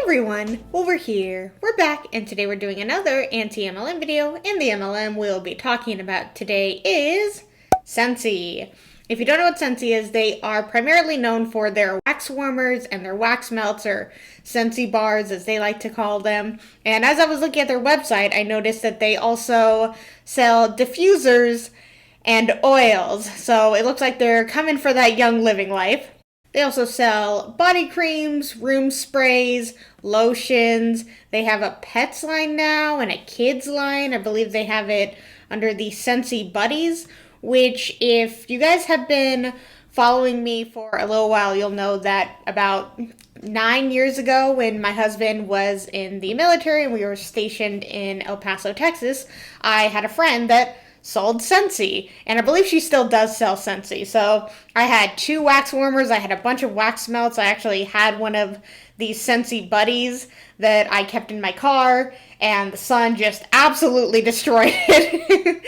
Everyone, well we're here, we're back, and today we're doing another anti-MLM video, and the MLM we'll be talking about today is Scentsy. If you don't know what Scentsy is, they are primarily known for their wax warmers and their wax melts, or Scentsy bars as they like to call them. And as I was looking at their website, I noticed that they also sell diffusers and oils, so it looks like they're coming for that young living life. They also sell body creams, room sprays, lotions. They have a pets line now and a kids line. I believe they have it under the Scentsy Buddies, which if you guys have been following me for a little while, you'll know that about 9 years ago when my husband was in the military and we were stationed in El Paso, Texas, I had a friend that sold Scentsy, and I believe she still does sell Scentsy. So I had 2 wax warmers, I had a bunch of wax melts, I actually had one of these Scentsy Buddies that I kept in my car, and the sun just absolutely destroyed it.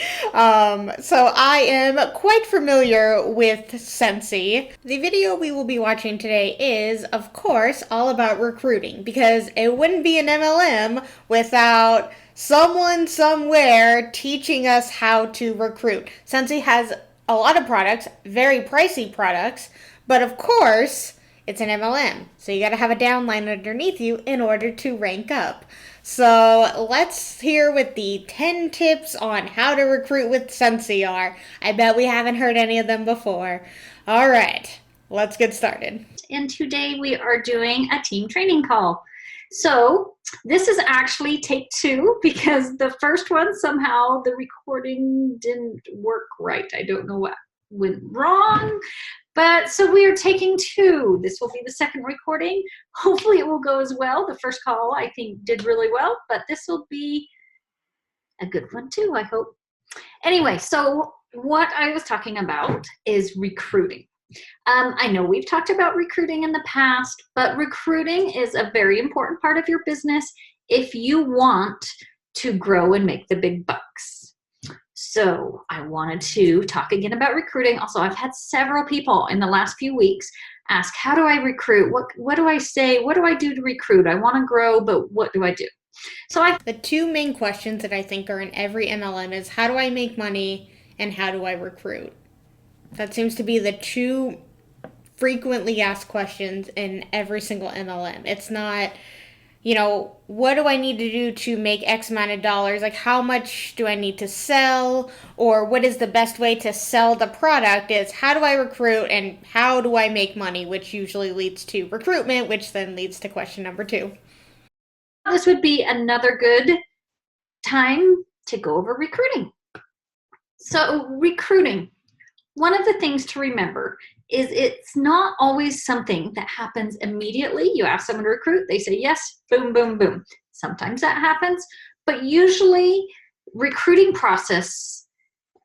So I am quite familiar with Scentsy. The video we will be watching today is, of course, all about recruiting, because it wouldn't be an MLM without someone somewhere teaching us how to recruit. Scentsy has a lot of products, very pricey products, but of course, it's an MLM. So you gotta have a downline underneath you in order to rank up. So let's hear what the 10 tips on how to recruit with Scentsy are. I bet we haven't heard any of them before. All right, let's get started. And today we are doing a team training call. So this is actually take 2 because the first one, somehow the recording didn't work right. I don't know what went wrong, but so we are taking 2. This will be the second recording. Hopefully it will go as well. The first call I think did really well, but this will be a good one too, I hope. Anyway, so what I was talking about is recruiting. I know we've talked about recruiting in the past, but recruiting is a very important part of your business if you want to grow and make the big bucks. So I wanted to talk again about recruiting. Also, I've had several people in the last few weeks ask, how do I recruit? What do I say? What do I do to recruit? I want to grow, but what do I do? So the 2 main questions that I think are in every MLM is, how do I make money and how do I recruit? That seems to be the 2 frequently asked questions in every single MLM. It's not, what do I need to do to make X amount of dollars? Like, how much do I need to sell? Or what is the best way to sell the product? Is how do I recruit and how do I make money? Which usually leads to recruitment, which then leads to question number 2. This would be another good time to go over recruiting. So recruiting. One of the things to remember is it's not always something that happens immediately. You ask someone to recruit, they say yes, boom, boom, boom. Sometimes that happens, but usually recruiting process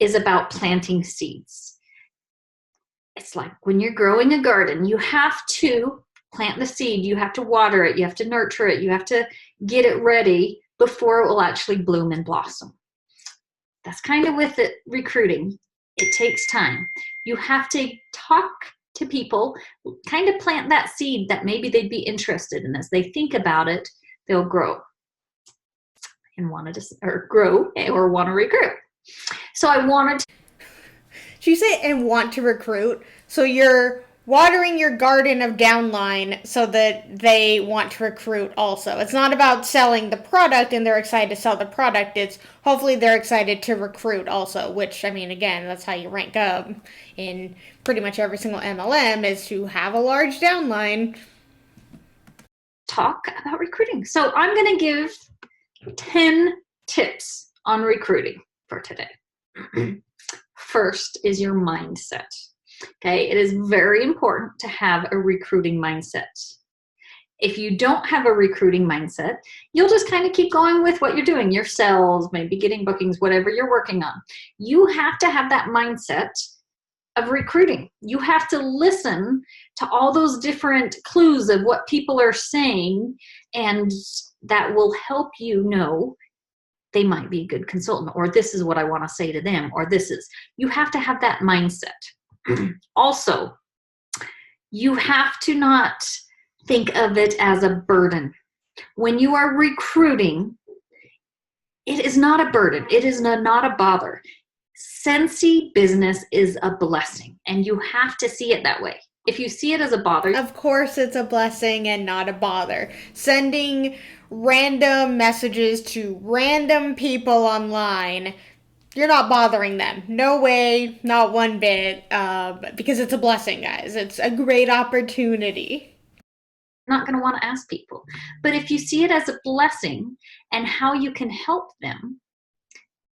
is about planting seeds. It's like when you're growing a garden, you have to plant the seed, you have to water it, you have to nurture it, you have to get it ready before it will actually bloom and blossom. That's kind of with it, recruiting. It takes time. You have to talk to people, kind of plant that seed that maybe they'd be interested in. As they think about it, they'll grow and want to, or grow or want to recruit. So I wanted to. She said, and want to recruit. So you're watering your garden of downline so that they want to recruit also. It's not about selling the product and they're excited to sell the product. It's hopefully they're excited to recruit also, which, I mean, again, that's how you rank up in pretty much every single MLM, is to have a large downline. Talk about recruiting. So I'm going to give 10 tips on recruiting for today. First is your mindset. Okay, it is very important to have a recruiting mindset. If you don't have a recruiting mindset, you'll just kind of keep going with what you're doing, your sales, maybe getting bookings, whatever you're working on. You have to have that mindset of recruiting. You have to listen to all those different clues of what people are saying, and that will help you know they might be a good consultant, or this is what I want to say to them, or this is. You have to have that mindset. Also, you have to not think of it as a burden. When you are recruiting, it is not a burden. It is not a bother. Scentsy business is a blessing, and you have to see it that way. If you see it as a bother, of course it's a blessing and not a bother. Sending random messages to random people online, you're not bothering them. No way, not one bit, because it's a blessing, guys. It's a great opportunity. you're not going to want to ask people. But if you see it as a blessing and how you can help them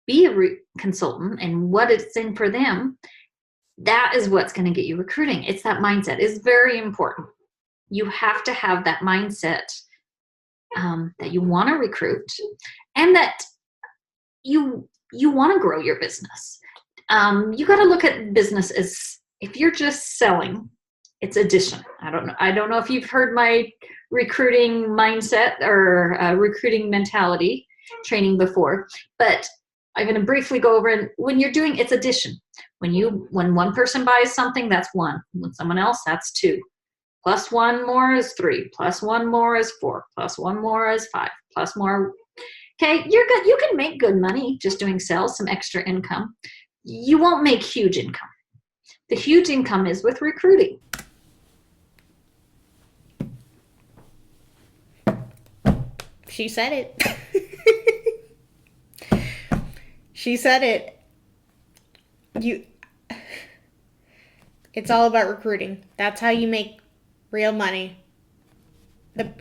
be a consultant and what it's in for them, that is what's going to get you recruiting. It's that mindset. It's very important. You have to have that mindset that you want to recruit and that you want to grow your business. You got to look at business as, if you're just selling, it's addition. I don't know if you've heard my recruiting mindset or recruiting mentality training before, but I'm going to briefly go over it. When you're doing, it's addition. When one person buys something, that's one. When someone else, that's two. Plus one more is three. Plus one more is four. Plus one more is five. Plus more. Okay, you're good. You can make good money just doing sales, some extra income. You won't make huge income. The huge income is with recruiting. She said it. She said it. It's all about recruiting. That's how you make real money.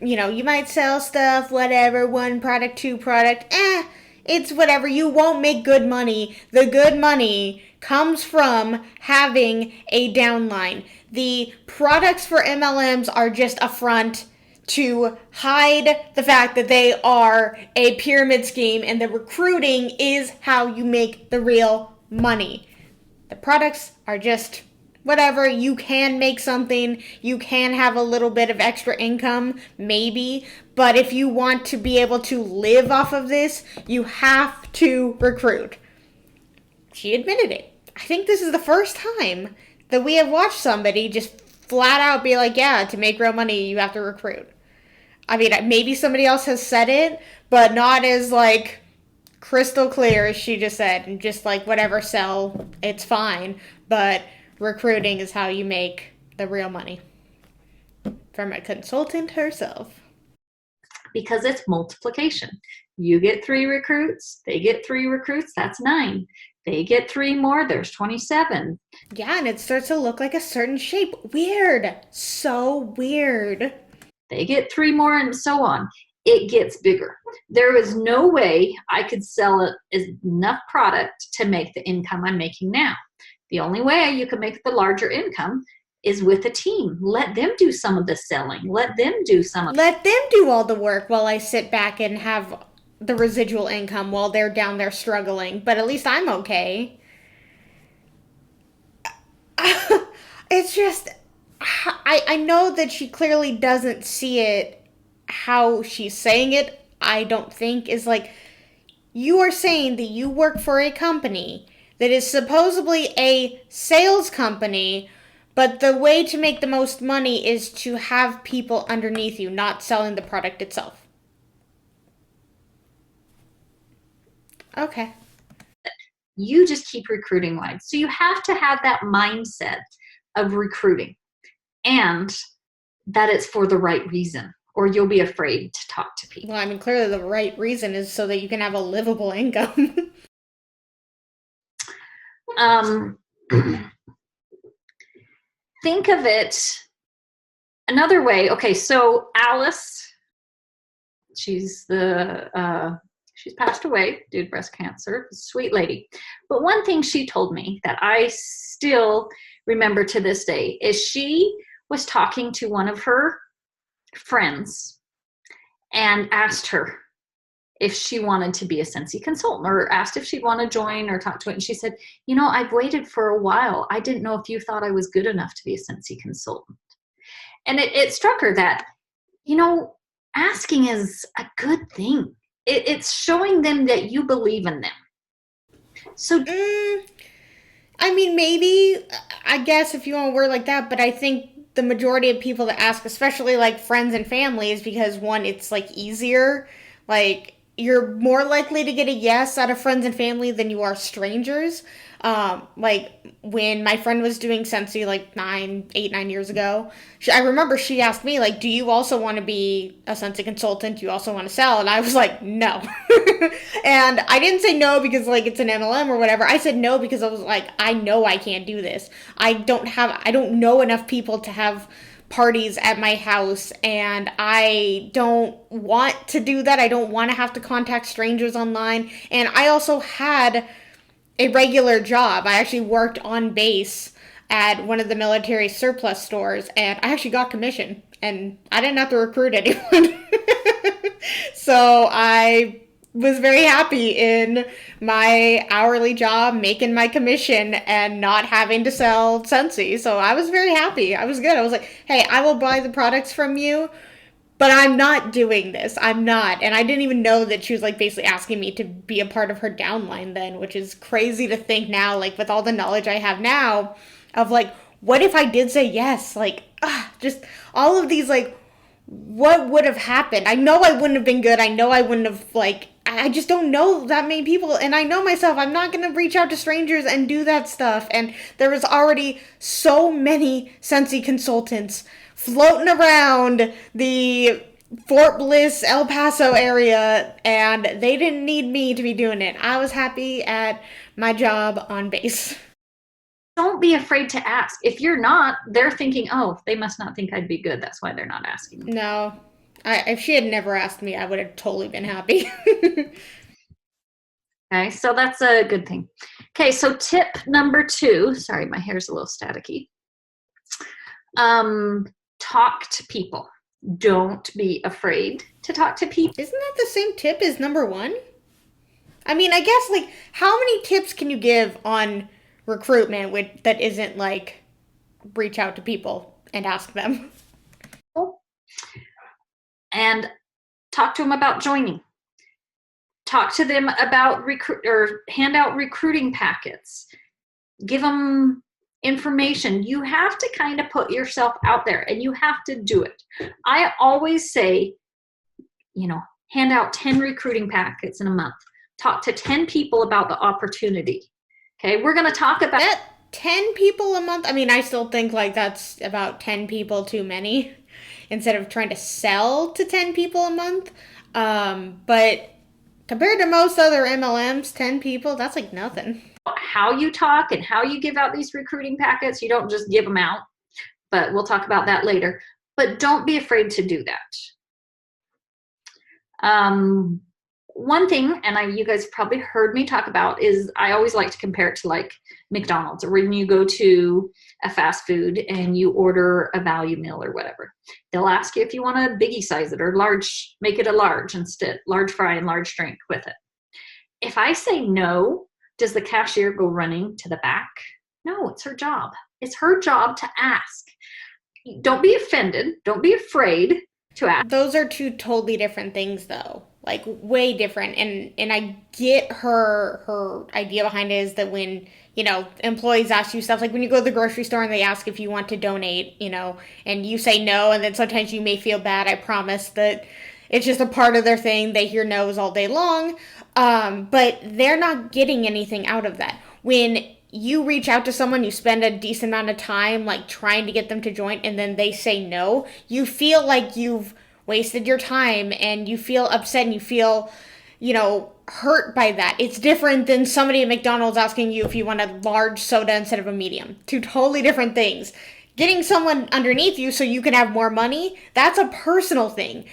You might sell stuff, whatever, one product, two product, it's whatever. You won't make good money. The good money comes from having a downline. The products for MLMs are just a front to hide the fact that they are a pyramid scheme, and the recruiting is how you make the real money. The products are just whatever. You can make something, you can have a little bit of extra income, maybe, but if you want to be able to live off of this, you have to recruit. She admitted it. I think this is the first time that we have watched somebody just flat out be like, yeah, to make real money, you have to recruit. I mean, maybe somebody else has said it, but not as, like, crystal clear as she just said, and just, like, whatever, sell, it's fine, but recruiting is how you make the real money. From a consultant herself. Because it's multiplication. You get 3 recruits, they get 3 recruits, that's 9. They get 3 more, there's 27. Yeah, and it starts to look like a certain shape. Weird. So weird. They get 3 more and so on. It gets bigger. There is no way I could sell enough product to make the income I'm making now. The only way you can make the larger income is with a team. Let them do some of the selling. Let them do all the work while I sit back and have the residual income while they're down there struggling. But at least I'm okay. It's just, I know that she clearly doesn't see it how she's saying it. I don't think is like, you are saying that you work for a company that is supposedly a sales company, but the way to make the most money is to have people underneath you, not selling the product itself. Okay. You just keep recruiting wide. So you have to have that mindset of recruiting and that it's for the right reason, or you'll be afraid to talk to people. Well, I mean, clearly the right reason is so that you can have a livable income. Think of it another way. Okay, so Alice, she's passed away due to breast cancer. Sweet lady. But one thing she told me that I still remember to this day is she was talking to one of her friends and asked her if she wanted to be a Scentsy consultant, or asked if she'd want to join or talk to it. And she said, I've waited for a while. I didn't know if you thought I was good enough to be a Scentsy consultant. And it struck her that, asking is a good thing. It's showing them that you believe in them. So, I mean, maybe, I guess if you want to word like that, but I think the majority of people that ask, especially like friends and family, is because one, it's like easier. Like you're more likely to get a yes out of friends and family than you are strangers. Like when my friend was doing Scentsy like 9 years ago, I remember she asked me like, "Do you also want to be a Scentsy consultant? Do you also want to sell?" And I was like, "No." And I didn't say no because like it's an MLM or whatever. I said no because I was like, I know I can't do this. I don't know enough people to have parties at my house, and I don't want to do that. I don't want to have to contact strangers online. And I also had a regular job. I actually worked on base at one of the military surplus stores, and I actually got commission, and I didn't have to recruit anyone. So I was very happy in my hourly job, making my commission and not having to sell Scentsy. So I was very happy. I was good. I was like, hey, I will buy the products from you, but I'm not doing this. I'm not. And I didn't even know that she was like basically asking me to be a part of her downline then, which is crazy to think now, like with all the knowledge I have now of like, what if I did say yes? Like, just all of these, like, what would have happened? I know I wouldn't have been good. I know I wouldn't have, like, I just don't know that many people. And I know myself, I'm not going to reach out to strangers and do that stuff. And there was already so many Scentsy consultants floating around the Fort Bliss, El Paso area, and they didn't need me to be doing it. I was happy at my job on base. Don't be afraid to ask. If you're not, they're thinking, oh, they must not think I'd be good. That's why they're not asking me. No. If she had never asked me, I would have totally been happy. Okay, so that's a good thing. Okay, so tip number 2. Sorry, my hair's a little staticky. Talk to people. Don't be afraid to talk to people. Isn't that the same tip as number 1? I mean, I guess, like, how many tips can you give on recruitment that isn't, like, reach out to people and ask them? And talk to them about joining. Talk to them about hand out recruiting packets. Give them information. You have to kind of put yourself out there, and you have to do it. I always say, hand out 10 recruiting packets in a month. Talk to 10 people about the opportunity. Okay, we're going to talk about that. 10 people a month? I mean, I still think like that's about 10 people too many instead of trying to sell to 10 people a month. But compared to most other MLMs, 10 people, that's like nothing. How you talk and how you give out these recruiting packets. You don't just give them out, but we'll talk about that later. But don't be afraid to do that. One thing, and you guys probably heard me talk about, is I always like to compare it to like McDonald's, or when you go to a fast food and you order a value meal or whatever. They'll ask you if you want to biggie size it or large, make it a large instead, large fry and large drink with it. If I say no, does the cashier go running to the back? No, it's her job. It's her job to ask. Don't be offended. Don't be afraid to ask. Those are two totally different things though. Like way different. And I get her idea behind it is that when, employees ask you stuff, like when you go to the grocery store and they ask if you want to donate, and you say no, and then sometimes you may feel bad. I promise that it's just a part of their thing. They hear no's all day long. But they're not getting anything out of that. When you reach out to someone, you spend a decent amount of time like trying to get them to join, and then they say no, you feel like you've wasted your time and you feel upset and you feel, hurt by that. It's different than somebody at McDonald's asking you if you want a large soda instead of a medium. Two totally different things. Getting someone underneath you so you can have more money, that's a personal thing.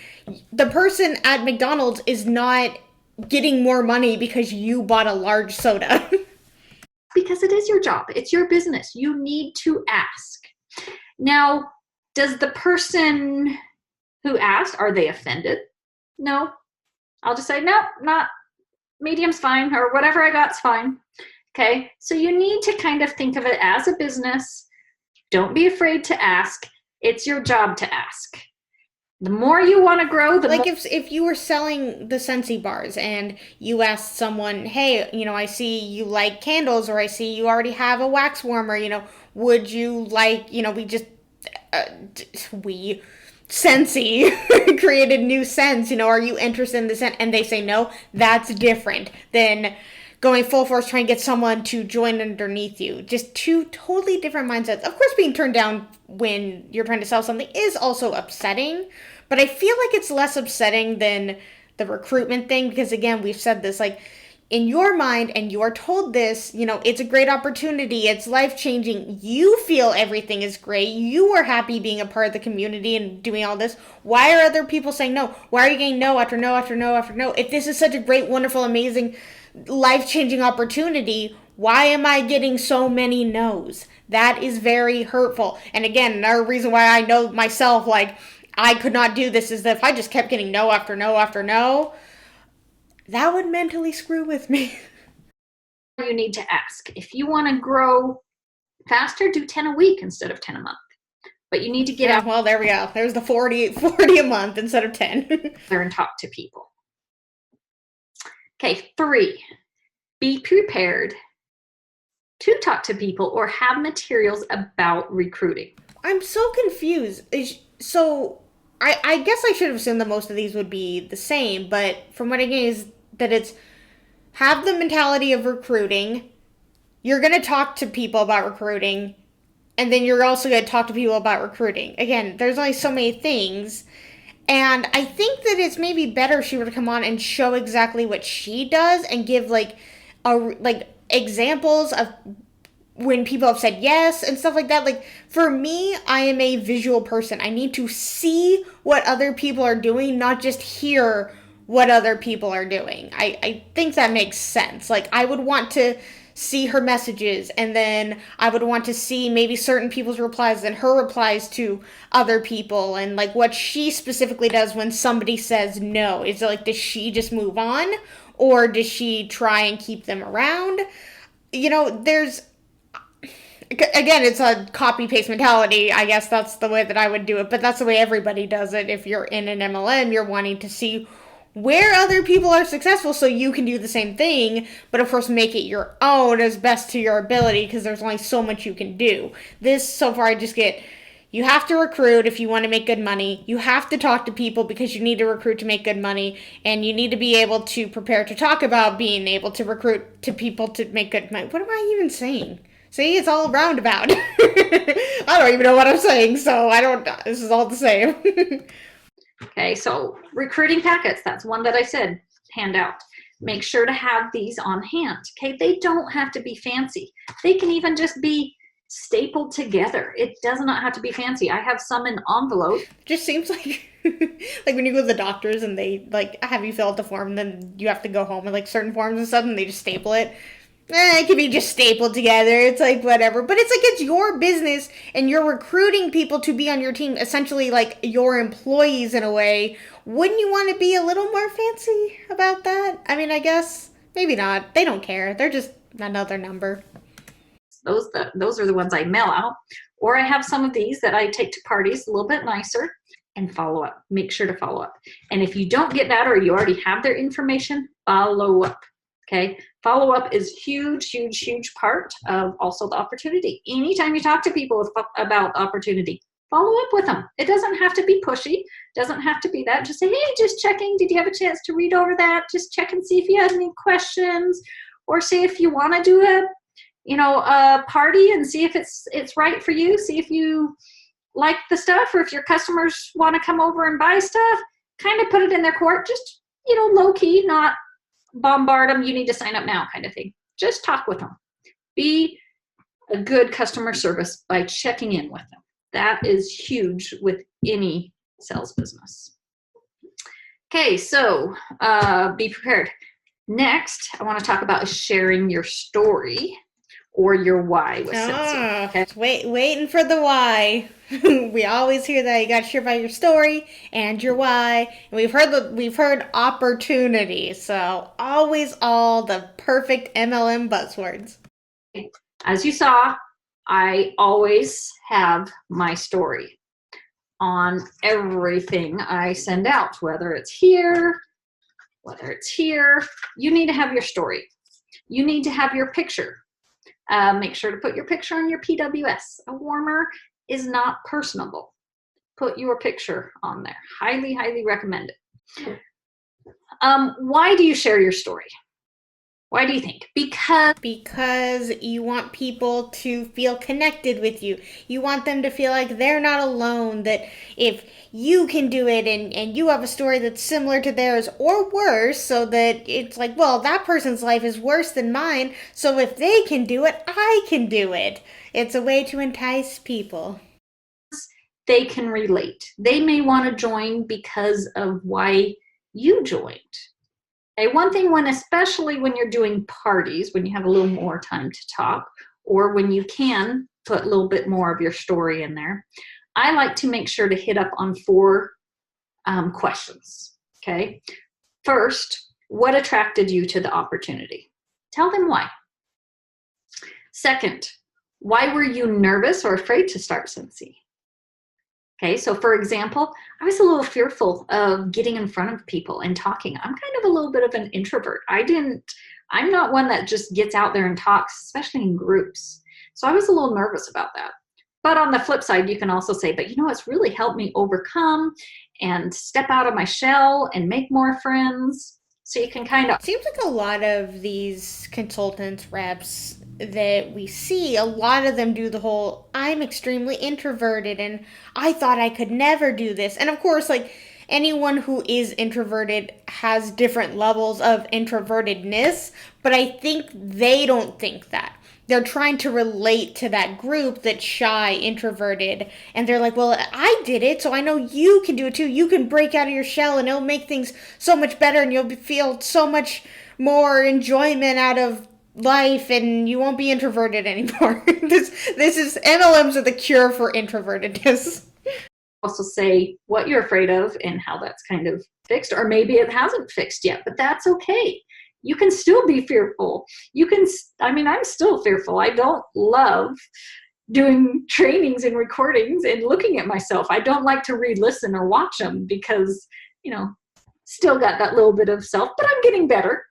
The person at McDonald's is not getting more money because you bought a large soda. Because it is your job. It's your business. You need to ask. Now, does the person who asked, are they offended? No. I'll just say, no, not medium's fine, or whatever I got's fine. Okay, so you need to kind of think of it as a business. Don't be afraid to ask. It's your job to ask. The more you want to grow, the like more... if you were selling the Scentsy bars and you asked someone, hey, I see you like candles, or I see you already have a wax warmer, would you like, we just Scentsy created new scents, are you interested in the scent? And they say no. That's different than going full force trying to get someone to join underneath you. Just two totally different mindsets. Of course, being turned down when you're trying to sell something is also upsetting, but I feel like it's less upsetting than the recruitment thing, because again, we've said this, like, in your mind, and you are told this, it's a great opportunity, it's life-changing, you feel everything is great, you are happy being a part of the community and doing all this. Why are other people saying no? Why are you getting no after no after no after no? If this is such a great, wonderful, amazing, life-changing opportunity, why am I getting so many no's? That is very hurtful. And again, another reason why I know myself, like, I could not do this is that if I just kept getting no after no after no, that would mentally screw with me. You need to ask. If you want to grow faster, do 10 a week instead of 10 a month. But you need to get out. Well, there we go. There's the 40 a month instead of 10. There and talk to people. Okay, 3, be prepared to talk to people or have materials about recruiting. I'm so confused. So I guess I should have assumed that most of these would be the same, but from what I get is that it's have the mentality of recruiting. You're going to talk to people about recruiting, and then you're also going to talk to people about recruiting. Again, there's only so many things, and I think that it's maybe better if she were to come on and show exactly what she does and give like examples of when people have said yes and stuff like that. Like, for me, I am a visual person. I need to see what other people are doing, not just hear what other people are doing. I think that makes sense. Like, I would want to see her messages, and then I would want to see maybe certain people's replies and her replies to other people, and like what she specifically does when somebody says no. Is it like, does she just move on, or does she try and keep them around? There's, again, it's a copy-paste mentality. I guess that's the way that I would do it, but that's the way everybody does it. If you're in an MLM, you're wanting to see where other people are successful so you can do the same thing, but of course make it your own as best to your ability, because there's only so much you can do. This, so far, I just get, you have to recruit if you want to make good money. You have to talk to people because you need to recruit to make good money. And you need to be able to prepare to talk about being able to recruit to people to make good money. What am I even saying? See, it's all roundabout. I don't even know what I'm saying, so this is all the same. Okay, so recruiting packets, that's one that I said, hand out. Make sure to have these on hand. Okay, they don't have to be fancy. They can even just be stapled together. It does not have to be fancy. I have some in envelope. Just seems like like when you go to the doctors and they like have you fill out the form, and then you have to go home with like certain forms and stuff, and they just staple it. It can be just stapled together. It's like whatever. But it's like, it's your business and you're recruiting people to be on your team, essentially like your employees in a way. Wouldn't you want to be a little more fancy about that? I mean, I guess maybe not. They don't care. They're just another number. Those are the ones I mail out. Or I have some of these that I take to parties, a little bit nicer, and follow up. Make sure to follow up. And if you don't get that, or you already have their information, follow up. Okay, follow up is huge, huge, huge part of also the opportunity. Anytime you talk to people about opportunity, follow up with them. It doesn't have to be pushy. Doesn't have to be that. Just say, hey, just checking. Did you have a chance to read over that? Just check and see if you had any questions, or say if you want to do a party and see if it's right for you. See if you like the stuff, or if your customers want to come over and buy stuff. Kind of put it in their court. Just low key, not bombard them, you need to sign up now kind of thing. Just talk with them. Be a good customer service by checking in with them. That is huge with any sales business. Okay, so be prepared. Next, I want to talk about sharing your story or your why with Scentsy. Okay? Waiting for the why. We always hear that you got to share about your story and your why. And we've heard opportunity. So always all the perfect MLM buzzwords. As you saw, I always have my story on everything I send out, whether it's here, you need to have your story. You need to have your picture. Make sure to put your picture on your PWS. A warmer is not personable. Put your picture on there. Highly, highly recommend it. Why do you share your story? Why do you think? Because you want people to feel connected with you. You want them to feel like they're not alone, that if you can do it and you have a story that's similar to theirs or worse, so that it's like, well, that person's life is worse than mine, so if they can do it, I can do it. It's a way to entice people. They can relate. They may want to join because of why you joined. Okay, one thing especially when you're doing parties, when you have a little more time to talk, or when you can put a little bit more of your story in there, I like to make sure to hit up on 4 questions. Okay. First, what attracted you to the opportunity? Tell them why. Second, why were you nervous or afraid to start Scentsy? Okay, so for example, I was a little fearful of getting in front of people and talking. I'm kind of a little bit of an introvert. I'm not one that just gets out there and talks, especially in groups. So I was a little nervous about that. But on the flip side, you can also say, but it's really helped me overcome and step out of my shell and make more friends. So you can kind of... It seems like a lot of these consultants, reps that we see, a lot of them do the whole, I'm extremely introverted and I thought I could never do this. And of course, like, anyone who is introverted has different levels of introvertedness, but I think they don't think that. They're trying to relate to that group that's shy, introverted, and they're like, well, I did it, so I know you can do it too. You can break out of your shell and it'll make things so much better and you'll feel so much more enjoyment out of life and you won't be introverted anymore. This is MLMs are the cure for introvertedness. Also say what you're afraid of and how that's kind of fixed, or maybe it hasn't fixed yet, but that's okay. You can still be fearful. I'm still fearful. I don't love doing trainings and recordings and looking at myself. I don't like to re-listen or watch them because, still got that little bit of self, but I'm getting better.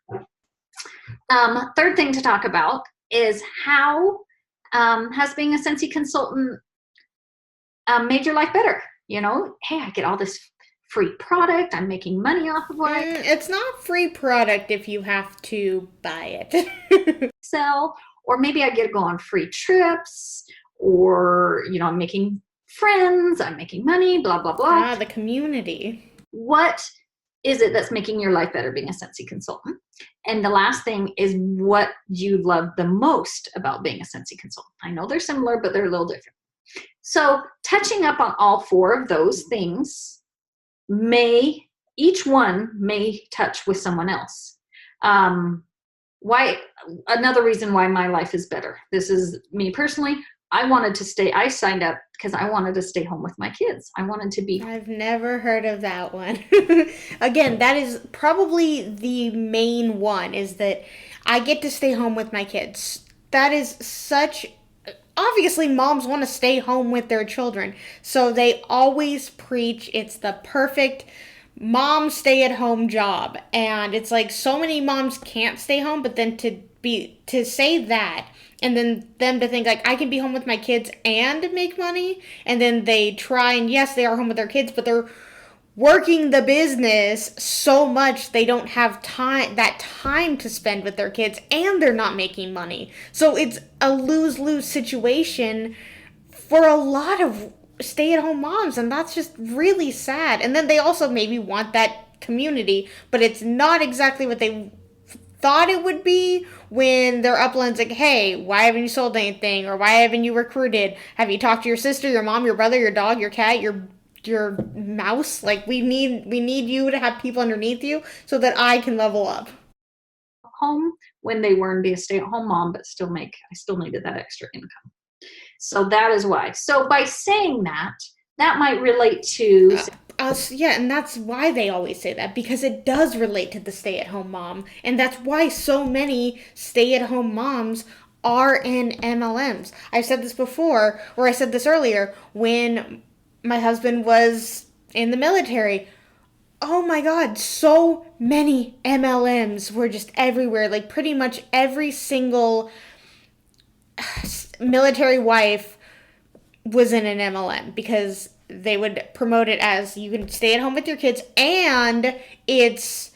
Third thing to talk about is how has being a Scentsy consultant made your life better? Hey, I get all this free product. I'm making money off of it. It's not free product if you have to buy it. Sell, or maybe I get to go on free trips, or, I'm making friends, I'm making money, blah, blah, blah. The community. What is it that's making your life better being a Scentsy consultant? And the last thing is what you love the most about being a Scentsy consultant. I know they're similar, but they're a little different. So touching up on all 4 of those things, each one may touch with someone else. Another reason why my life is better. This is me personally. I signed up because I wanted to stay home with my kids. I've never heard of that one. Again, that is probably the main one, is that I get to stay home with my kids. That is obviously moms want to stay home with their children. So they always preach it's the perfect mom stay-at-home job. And it's like so many moms can't stay home, but then to say that and then them to think like I can be home with my kids and make money, and then they try, and yes, they are home with their kids, but they're working the business so much they don't have time to spend with their kids, and they're not making money. So it's a lose-lose situation for a lot of stay-at-home moms, and that's just really sad. And then they also maybe want that community, but it's not exactly what they thought it would be when their uplands like, hey, why haven't you sold anything, or why haven't you recruited? Have you talked to your sister, your mom, your brother, your dog, your cat, your mouse? Like, we need you to have people underneath you so that I can level up. Home when they weren't be a stay-at-home mom, but I still needed that extra income. So that is why. So by saying that might relate to yeah, and that's why they always say that, because it does relate to the stay-at-home mom, and that's why so many stay-at-home moms are in MLMs. I've said this before, or I said this earlier, when my husband was in the military. Oh my God, so many MLMs were just everywhere. Like, pretty much every single military wife was in an MLM because they would promote it as you can stay at home with your kids and it's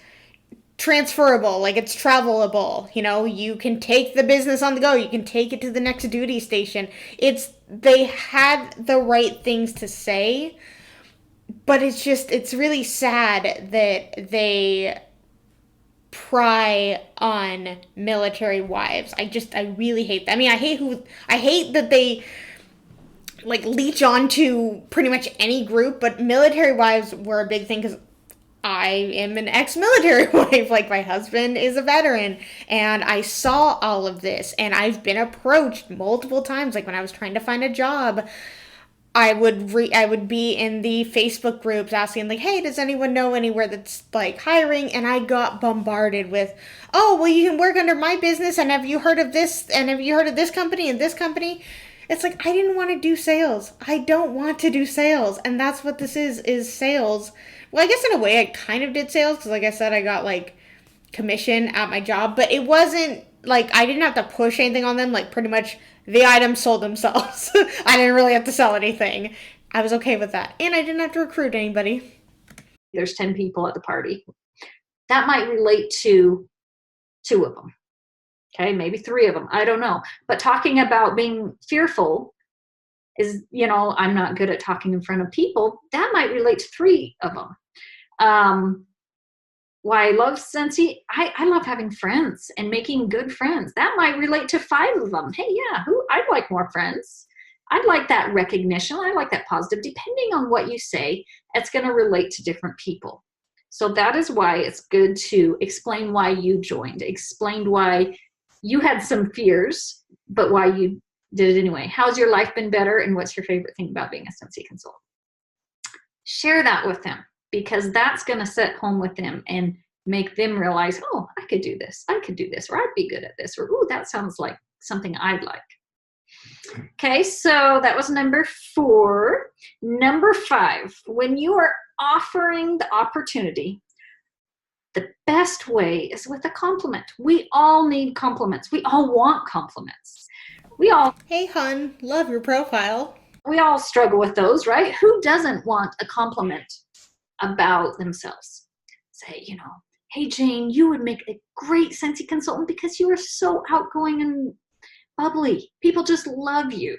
transferable, like it's travelable. You can take the business on the go, you can take it to the next duty station. They had the right things to say, but it's really sad that they pry on military wives. I really hate that. I mean, I hate that they like leech onto pretty much any group, but military wives were a big thing because I am an ex-military wife. Like, my husband is a veteran, and I saw all of this, and I've been approached multiple times. Like, when I was trying to find a job, I would be in the Facebook groups asking, like, hey, does anyone know anywhere that's like hiring? And I got bombarded with, oh, well, you can work under my business, and have you heard of this? And have you heard of this company and this company? It's like, I didn't want to do sales. I don't want to do sales. And that's what this is sales. Well, I guess in a way I kind of did sales because, like I said, I got like commission at my job, but it wasn't like I didn't have to push anything on them. Like, pretty much the items sold themselves. I didn't really have to sell anything. I was okay with that. And I didn't have to recruit anybody. There's 10 people at the party. That might relate to 2 of them. Okay, maybe 3 of them. I don't know. But talking about being fearful is, I'm not good at talking in front of people. That might relate to 3 of them. Why I love Scentsy, I love having friends and making good friends. That might relate to 5 of them. Hey, yeah, I'd like more friends. I'd like that recognition. I like that positive. Depending on what you say, it's going to relate to different people. So that is why it's good to explain why you joined, explain why you had some fears, but why you did it anyway. How's your life been better, and what's your favorite thing about being a Scentsy consultant? Share that with them, because that's going to set home with them and make them realize, oh, I could do this, or I'd be good at this, or, oh, that sounds like something I'd like. Okay, so that was number 4. Number 5, when you are offering the opportunity, the best way is with a compliment. We all need compliments. We all want compliments. Hey, hun, love your profile. We all struggle with those, right? Who doesn't want a compliment about themselves? Say, hey, Jane, you would make a great Scentsy consultant because you are so outgoing and bubbly. People just love you.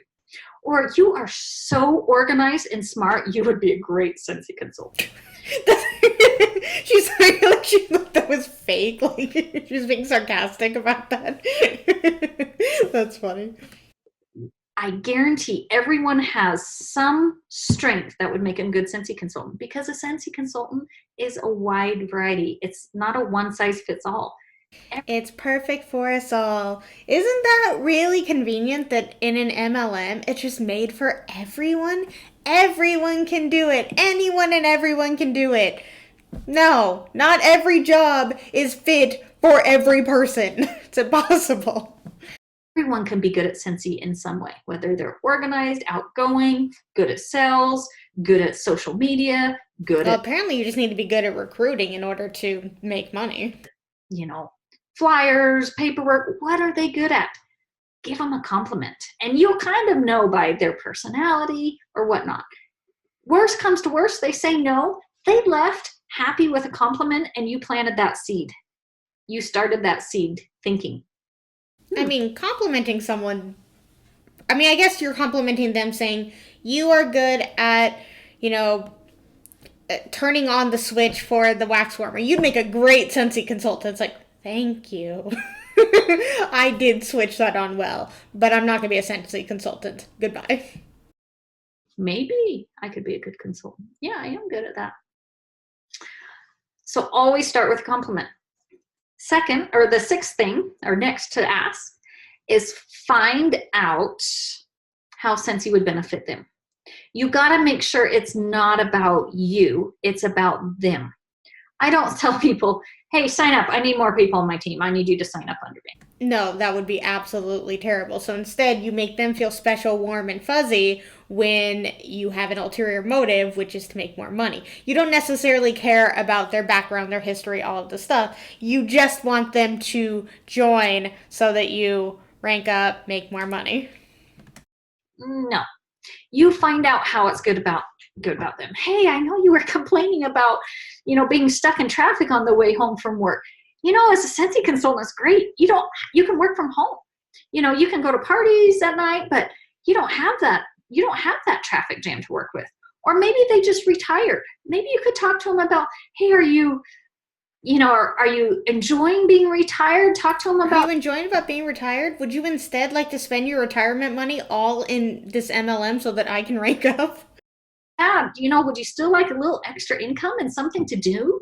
Or you are so organized and smart, you would be a great Scentsy consultant. She's like she thought that was fake. Like, she was being sarcastic about that. That's funny. I guarantee everyone has some strength that would make a good Scentsy consultant, because a Scentsy consultant is a wide variety. It's not a one-size-fits-all. It's perfect for us all. Isn't that really convenient that in an MLM, it's just made for everyone? Everyone can do it. Anyone and everyone can do it. No, not every job is fit for every person. It's impossible. Everyone can be good at Scentsy in some way, whether they're organized, outgoing, good at sales, good at social media, Apparently you just need to be good at recruiting in order to make money. Flyers, paperwork. What are they good at? Give them a compliment, and you'll kind of know by their personality or whatnot. Worst comes to worst, they say no. They left happy with a compliment, and you planted that seed. You started that seed thinking. I mean, complimenting someone, I guess you're complimenting them, saying you are good at, turning on the switch for the wax warmer. You'd make a great Scentsy consultant. It's like, thank you. I did switch that on well, but I'm not going to be a Scentsy consultant. Goodbye. Maybe I could be a good consultant. Yeah, I am good at that. So always start with a compliment. Second, or the 6th thing, or next to ask, is find out how Scentsy would benefit them. You got to make sure it's not about you, it's about them. I don't tell people, hey, sign up. I need more people on my team. I need you to sign up under me. No, that would be absolutely terrible. So instead, you make them feel special, warm, and fuzzy when you have an ulterior motive, which is to make more money. You don't necessarily care about their background, their history, all of the stuff. You just want them to join so that you rank up, make more money. No. You find out how it's good about them. Hey, I know you were complaining about, being stuck in traffic on the way home from work. As a Scentsy consultant, it's great. You can work from home. You can go to parties at night, but you don't have that traffic jam to work with. Or maybe they just retired. Maybe you could talk to them about, hey, are you enjoying being retired? Talk to them about. Are you enjoying about being retired? Would you instead like to spend your retirement money all in this MLM so that I can rank up? Yeah, would you still like a little extra income and something to do?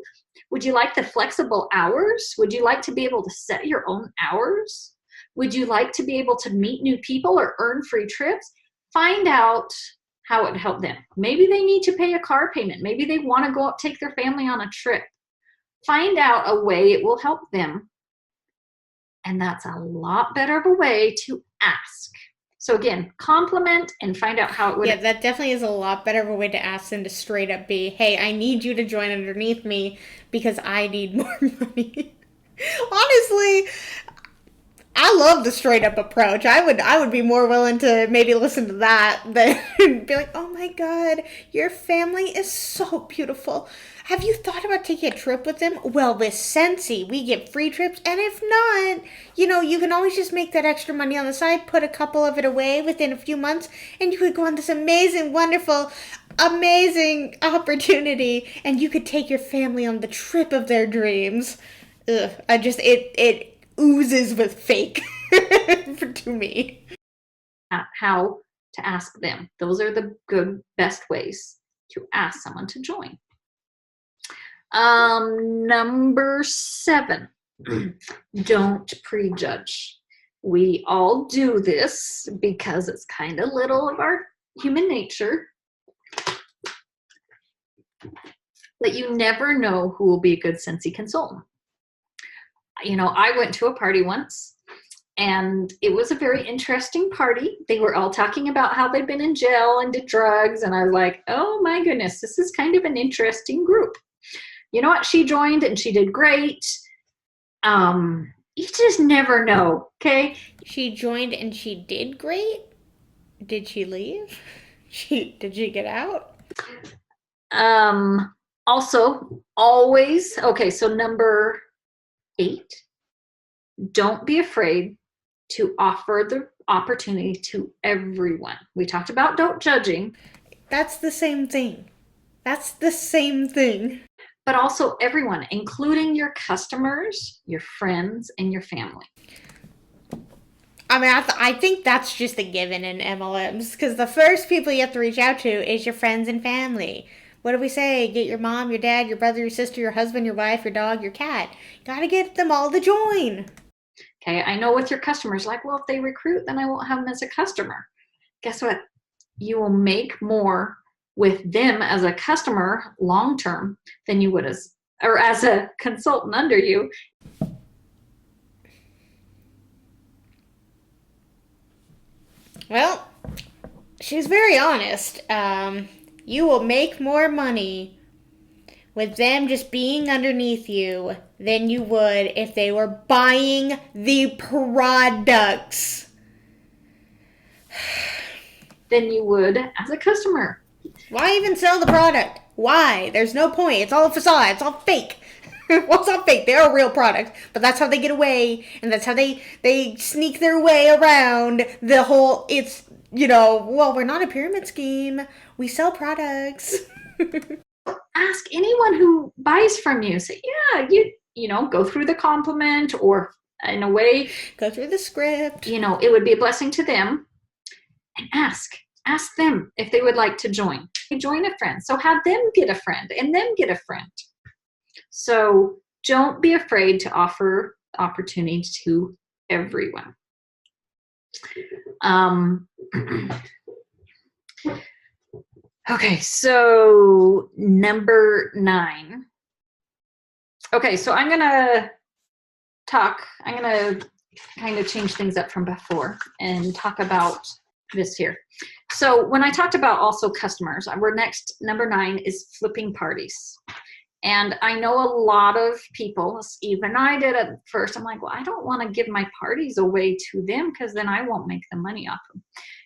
Would you like the flexible hours? Would you like to be able to set your own hours? Would you like to be able to meet new people or earn free trips? Find out how it would help them. Maybe they need to pay a car payment. Maybe they want to go up, take their family on a trip. Find out a way it will help them. And that's a lot better of a way to ask. So again, compliment and find out how it would. Yeah, that definitely is a lot better of a way to ask than to straight up be, hey, I need you to join underneath me because I need more money. Honestly, I love the straight up approach. I would be more willing to maybe listen to that than be like, oh my God, your family is so beautiful. Have you thought about taking a trip with them? Well, with Scentsy, we get free trips. And if not, you can always just make that extra money on the side, put a couple of it away within a few months, and you could go on this amazing, wonderful, amazing opportunity, and you could take your family on the trip of their dreams. Ugh, it oozes with fake to me. How to ask them. Those are the best ways to ask someone to join. Number 7, don't prejudge. We all do this because it's kind of little of our human nature. But you never know who will be a good Scentsy consultant. I went to a party once, and it was a very interesting party. They were all talking about how they'd been in jail and did drugs, and I was like, oh my goodness, this is kind of an interesting group. You know what? She joined and she did great. You just never know, okay? She joined and she did great? Did she leave? Did she get out? Also, always, okay, so number 8, don't be afraid to offer the opportunity to everyone. We talked about don't judging. That's the same thing. But also everyone, including your customers, your friends, and your family. I mean, I think that's just a given in MLMs, because the first people you have to reach out to is your friends and family. What do we say? Get your mom, your dad, your brother, your sister, your husband, your wife, your dog, your cat. Gotta get them all to join. Okay, I know with your customers, like, well, if they recruit, then I won't have them as a customer. Guess what? You will make more with them as a customer long-term than you would as a consultant under you. Well, she's very honest. You will make more money with them just being underneath you than you would if they were buying the products. Than you would as a customer. Why even sell the product? Why? There's no point. It's all a facade. It's all fake. Well, it's not fake. They are real products, but that's how they get away, and that's how they sneak their way around the whole, well, we're not a pyramid scheme. We sell products. Ask anyone who buys from you. Say, yeah, go through the compliment, or in a way, go through the script. It would be a blessing to them. And ask them if they would like to join. Join a friend. So have them get a friend and them get a friend. So don't be afraid to offer opportunity to everyone. Okay, so number 9. Okay, so I'm going to kind of change things up from before and talk about this here. So when I talked about also customers, number 9 is flipping parties. And I know a lot of people, even I did at first, I'm like, well, I don't want to give my parties away to them because then I won't make the money off them.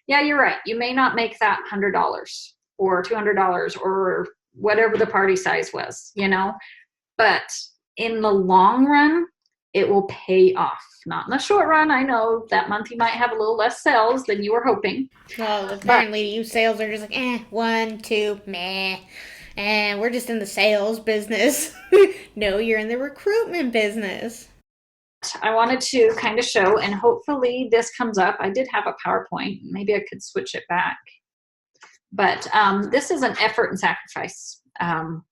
Yeah, you're right. You may not make that $100 or $200 or whatever the party size was, but in the long run, it will pay off. Not in the short run. I know that month you might have a little less sales than you were hoping. Well, apparently you sales are just like, 1, 2, meh. And we're just in the sales business. No, you're in the recruitment business. I wanted to kind of show, and hopefully this comes up. I did have a PowerPoint. Maybe I could switch it back. But this is an effort and sacrifice. And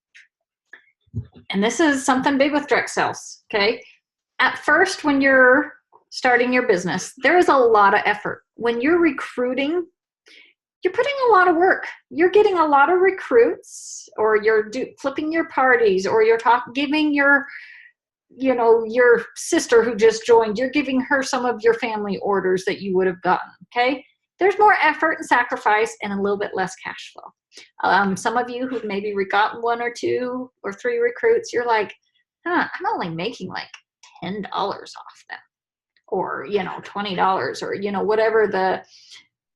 this is something big with direct sales, okay? At first, when you're starting your business, there is a lot of effort. When you're recruiting, you're putting a lot of work. You're getting a lot of recruits, or you're flipping your parties, or you're giving your sister who just joined, you're giving her some of your family orders that you would have gotten, okay? There's more effort and sacrifice and a little bit less cash flow. Some of you who've maybe gotten 1 or 2 or 3 recruits, you're like, I'm only making like $10 off them, or, $20, or, whatever the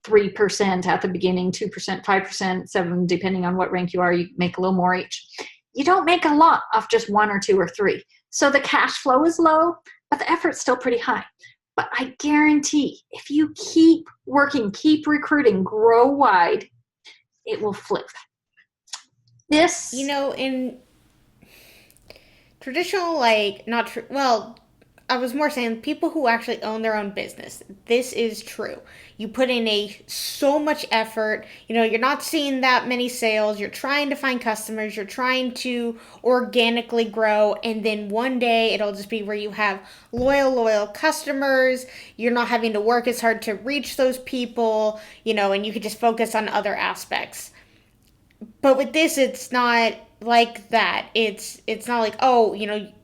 3% at the beginning, 2%, 5%, 7%, depending on what rank you are, you make a little more each. You don't make a lot off just 1 or 2 or 3. So the cash flow is low, but the effort's still pretty high. But I guarantee if you keep working, keep recruiting, grow wide, it will flip. This, in traditional, I was more saying people who actually own their own business. This is true. You put in so much effort. You're not seeing that many sales. You're trying to find customers. You're trying to organically grow. And then one day it'll just be where you have loyal customers. You're not having to work as hard to reach those people, and you can just focus on other aspects. But with this, it's not like that. It's not like,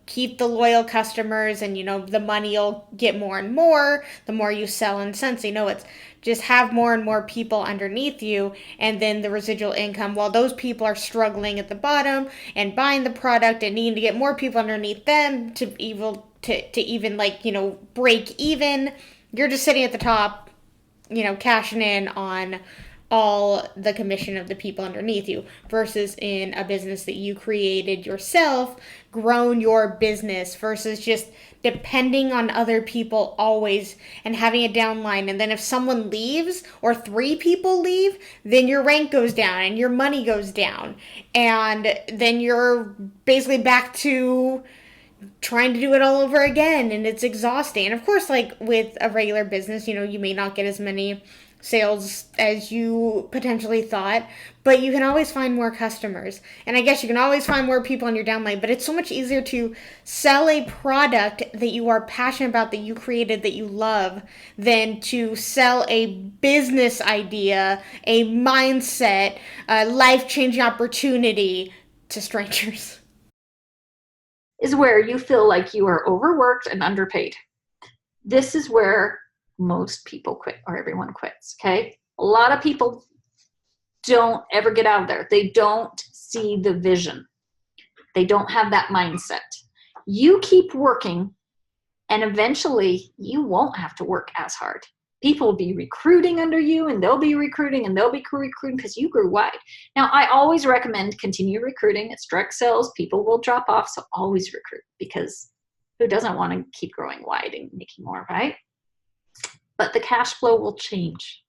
keep the loyal customers and, the money you'll get more and more the more you sell in Scentsy. No, it's just have more and more people underneath you, and then the residual income, while those people are struggling at the bottom and buying the product and needing to get more people underneath them to even break even, you're just sitting at the top, cashing in on all the commission of the people underneath you, versus in a business that you created yourself, grown your business, versus just depending on other people always and having a downline. And then if someone leaves or 3 people leave, then your rank goes down and your money goes down. And then you're basically back to trying to do it all over again, and it's exhausting. And of course, like with a regular business, you may not get as many sales as you potentially thought, but you can always find more customers. And I guess you can always find more people on your downline, but it's so much easier to sell a product that you are passionate about, that you created, that you love, than to sell a business idea, a mindset, a life-changing opportunity to strangers. is where you feel like you are overworked and underpaid. This is where most people quit, or everyone quits, okay? A lot of people don't ever get out of there. They don't see the vision. They don't have that mindset. You keep working, and eventually you won't have to work as hard. People will be recruiting under you, and they'll be recruiting, and they'll be recruiting because you grew wide. Now, I always recommend continue recruiting. It's direct sales. People will drop off, so always recruit, because who doesn't want to keep growing wide and making more, right? But the cash flow will change,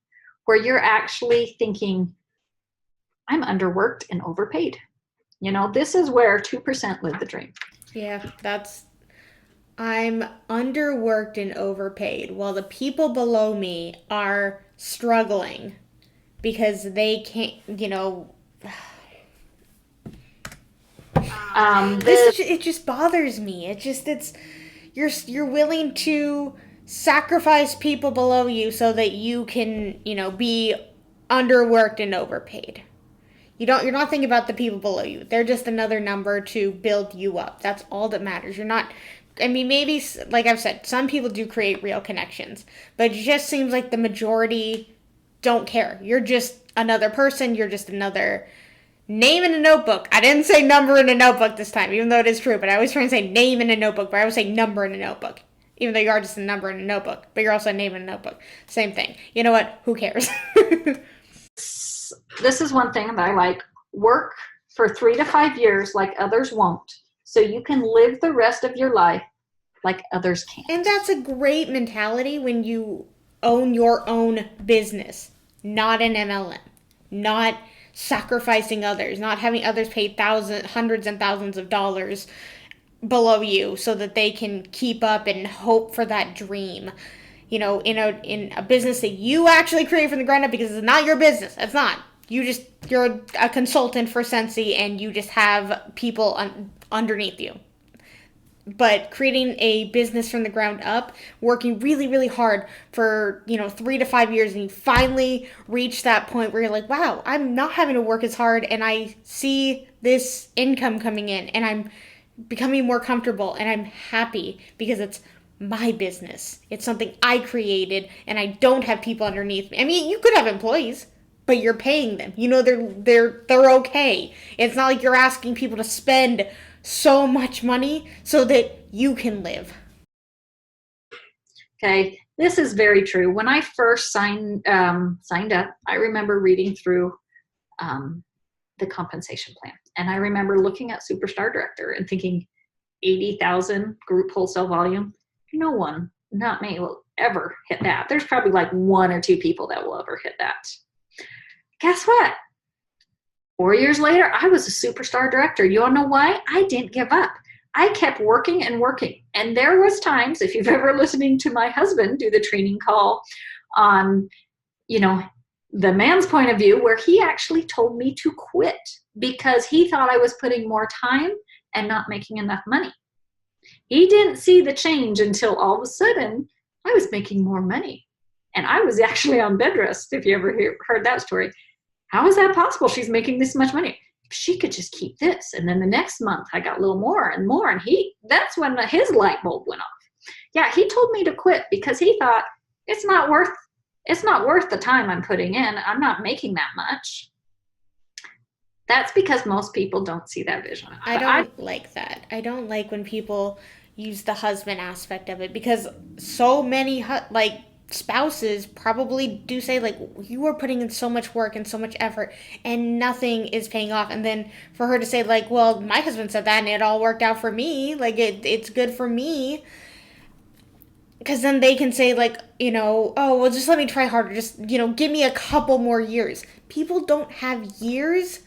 where you're actually thinking, I'm underworked and overpaid. This is where 2% live the dream. Yeah, I'm underworked and overpaid, while the people below me are struggling because they can't, it just bothers me. You're willing to sacrifice people below you so that you can, be underworked and overpaid. You're not thinking about the people below you. They're just another number to build you up. That's all that matters. Maybe, like I've said, some people do create real connections, but it just seems like the majority don't care. You're just another person. You're just another Name in a notebook. I didn't say number in a notebook this time, even though it is true, but I always try and say name in a notebook, but I always say number in a notebook. Even though you are just a number in a notebook, but you're also a name in a notebook. Same thing. You know what? Who cares? This is one thing that I like. Work for 3 to 5 years like others won't, so you can live the rest of your life like others can't. And that's a great mentality when you own your own business, not an MLM, not sacrificing others, not having others pay thousands, hundreds and thousands of dollars below you so that they can keep up and hope for that dream. You know, in a business that you actually create from the ground up, because it's not your business. It's not. You're a consultant for Scentsy and you just have people underneath you. But creating a business from the ground up, working really, really hard for, 3 to 5 years, and you finally reach that point where you're like, wow, I'm not having to work as hard, and I see this income coming in, and I'm becoming more comfortable, and I'm happy because it's my business. It's something I created, and I don't have people underneath me. I mean, you could have employees, but you're paying them. They're okay. It's not like you're asking people to spend so much money so that you can live. Okay, this is very true. When I first signed up, I remember reading through the compensation plan, and I remember looking at Superstar Director and thinking, 80,000 group wholesale volume. No one, not me, will ever hit that. There's probably like 1 or 2 people that will ever hit that. Guess what? 4 years later, I was a superstar director. You all know why? I didn't give up. I kept working and working. And there was times, if you've ever listening to my husband do the training call on, the man's point of view, where he actually told me to quit because he thought I was putting more time and not making enough money. He didn't see the change until all of a sudden I was making more money. And I was actually on bed rest, if you ever heard that story. How is that possible? She's making this much money. She could just keep this. And then the next month I got a little more and more. And that's when his light bulb went off. Yeah, he told me to quit because he thought it's not worth the time I'm putting in. I'm not making that much. That's because most people don't see that vision. I don't like that. I don't like when people use the husband aspect of it, because so many spouses probably do say, like, you are putting in so much work and so much effort and nothing is paying off. And then for her to say, like, well, my husband said that and it all worked out for me, like it's good for me, because then they can say, like, oh, well, just let me try harder, just give me a couple more years. People don't have years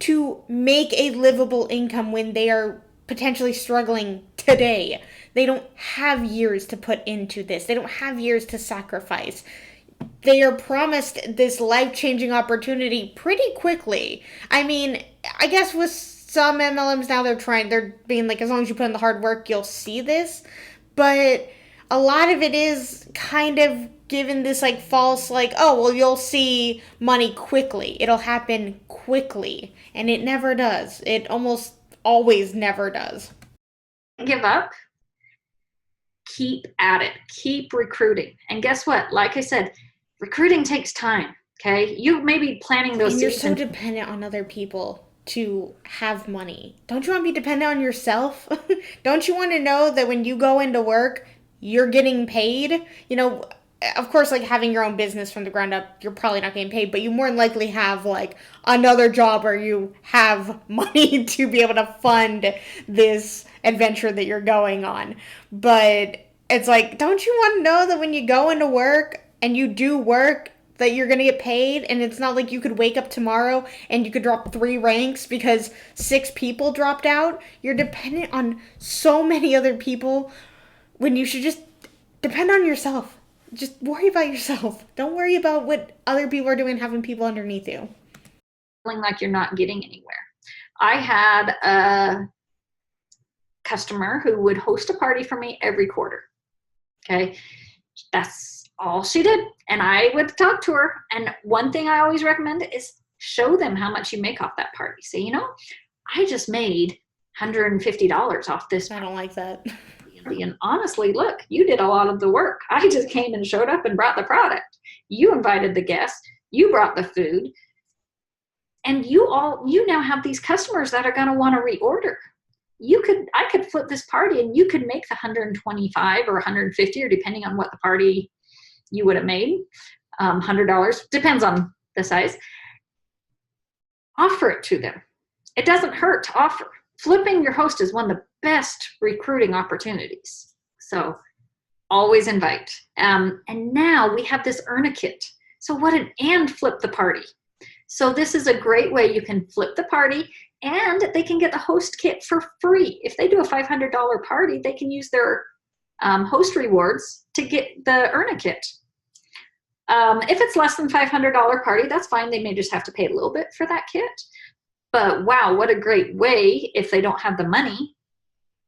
to make a livable income when they are potentially struggling today. They don't have years to put into this. They don't have years to sacrifice. They are promised this life-changing opportunity pretty quickly. I mean, I guess with some MLMs now, they're being like, as long as you put in the hard work, you'll see this. But a lot of it is kind of given this like false, like, oh, well, you'll see money quickly. It'll happen quickly. And it never does. It almost always never does. Give up. Keep at it. Keep recruiting. And guess what? Like I said, recruiting takes time. Okay? You may be planting those seeds. And you're so dependent on other people to have money. Don't you want to be dependent on yourself? Don't you want to know that when you go into work, you're getting paid? Of course, like, having your own business from the ground up, you're probably not getting paid, but you more than likely have, like, another job where you have money to be able to fund this adventure that you're going on. But it's like, don't you want to know that when you go into work and you do work, that you're going to get paid? And it's not like you could wake up tomorrow and you could drop 3 ranks because 6 people dropped out. You're dependent on so many other people when you should just depend on yourself. Just worry about yourself. Don't worry about what other people are doing, having people underneath you. Feeling like you're not getting anywhere. I had a customer who would host a party for me every quarter. Okay. That's all she did. And I would talk to her. And one thing I always recommend is show them how much you make off that party. Say, I just made $150 off this. I don't like that. And honestly, look, you did a lot of the work. I just came and showed up and brought the product. You invited the guests. You brought the food. And you now have these customers that are going to want to reorder. I could flip this party and you could make the 125 or 150, or depending on what the party you would have made, $100, depends on the size. Offer it to them. It doesn't hurt to offer. Flipping your host is one of the best recruiting opportunities. So always invite. And now we have this earn a kit. So and flip the party. So this is a great way you can flip the party, and they can get the host kit for free. If they do a $500 party, they can use their host rewards to get the earn a kit. If it's less than $500 party, that's fine. They may just have to pay a little bit for that kit. But wow, what a great way, if they don't have the money,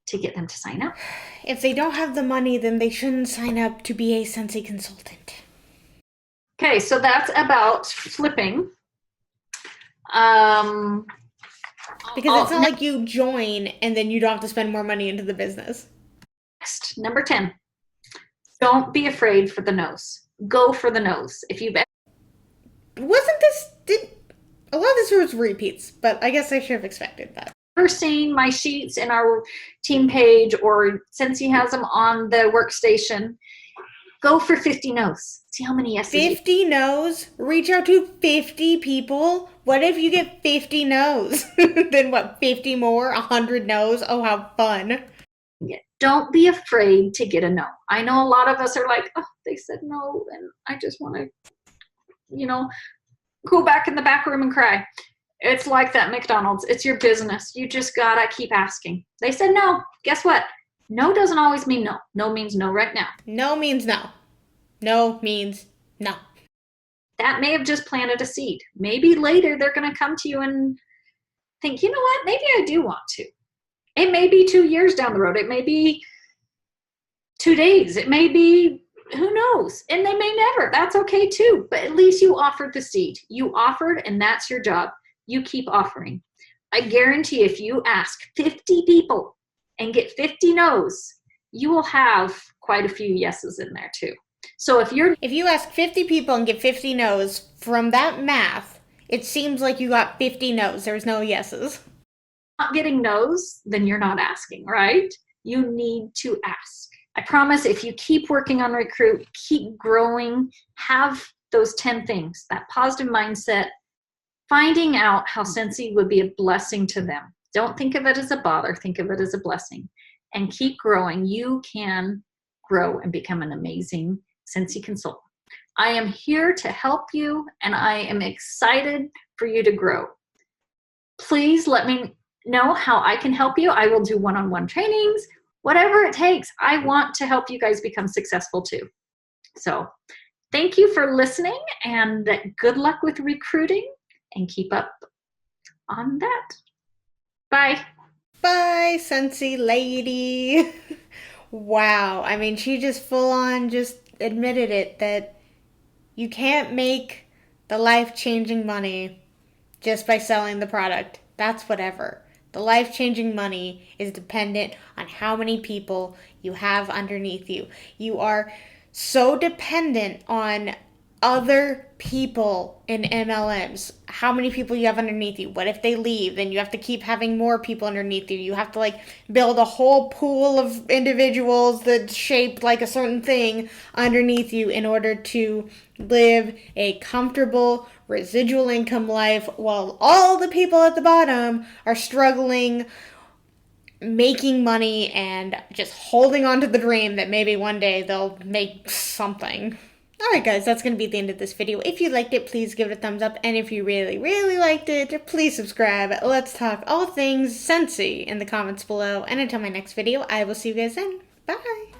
to get them to sign up. If they don't have the money, then they shouldn't sign up to be a Scentsy consultant. Okay, so that's about flipping. Because it's not like you join and then you don't have to spend more money into the business. Next, number 10. Don't be afraid for the no's. Go for the no's. If you've a lot of this was repeats, but I guess I should have expected that. ever seen my sheets in our team page, or Scentsy has them on the workstation, go for 50 no's. See how many yeses. 50 no's? Reach out to 50 people? What if you get 50 no's? Then what, 50 more? 100 no's? Oh, how fun. Yeah. Don't be afraid to get a no. I know a lot of us are like, oh, they said no, and I just want to, go back in the back room and cry. It's like that McDonald's. It's your business. You just gotta keep asking. They said no. Guess what? No doesn't always mean no. No means no right now. No means no. No means no. That may have just planted a seed. Maybe later they're going to come to you and think, you know what? Maybe I do want to. It may be 2 years down the road. It may be 2 days. It may be, who knows? And they may never. That's okay too. But at least you offered the seed. You offered, and that's your job. You keep offering. I guarantee if you ask 50 people and get 50 no's, you will have quite a few yeses in there too. So if you ask 50 people and get 50 no's, from that math, it seems like you got 50 no's. There's no yeses. Not getting no's, then you're not asking, right? You need to ask. I promise if you keep working on Recruit, keep growing, have those 10 things, that positive mindset, finding out how Scentsy would be a blessing to them. Don't think of it as a bother. Think of it as a blessing. And keep growing. You can grow and become an amazing Scentsy consultant. I am here to help you, and I am excited for you to grow. Please let me know how I can help you. I will do one-on-one trainings, whatever it takes. I want to help you guys become successful too. So thank you for listening, and good luck with recruiting, and keep up on that. Bye. Bye, Scentsy lady. Wow. I mean, she just full on just admitted it, that you can't make the life-changing money just by selling the product. That's whatever. The life-changing money is dependent on how many people you have underneath you. You are so dependent on other people in MLMs. How many people you have underneath you? What if they leave? Then you have to keep having more people underneath you. You have to build a whole pool of individuals that's shaped like a certain thing underneath you in order to live a comfortable residual income life, while all the people at the bottom are struggling, making money, and just holding on to the dream that maybe one day they'll make something. Alright guys, that's going to be the end of this video. If you liked it, please give it a thumbs up. And if you really, really liked it, please subscribe. Let's talk all things Scentsy in the comments below. And until my next video, I will see you guys then. Bye!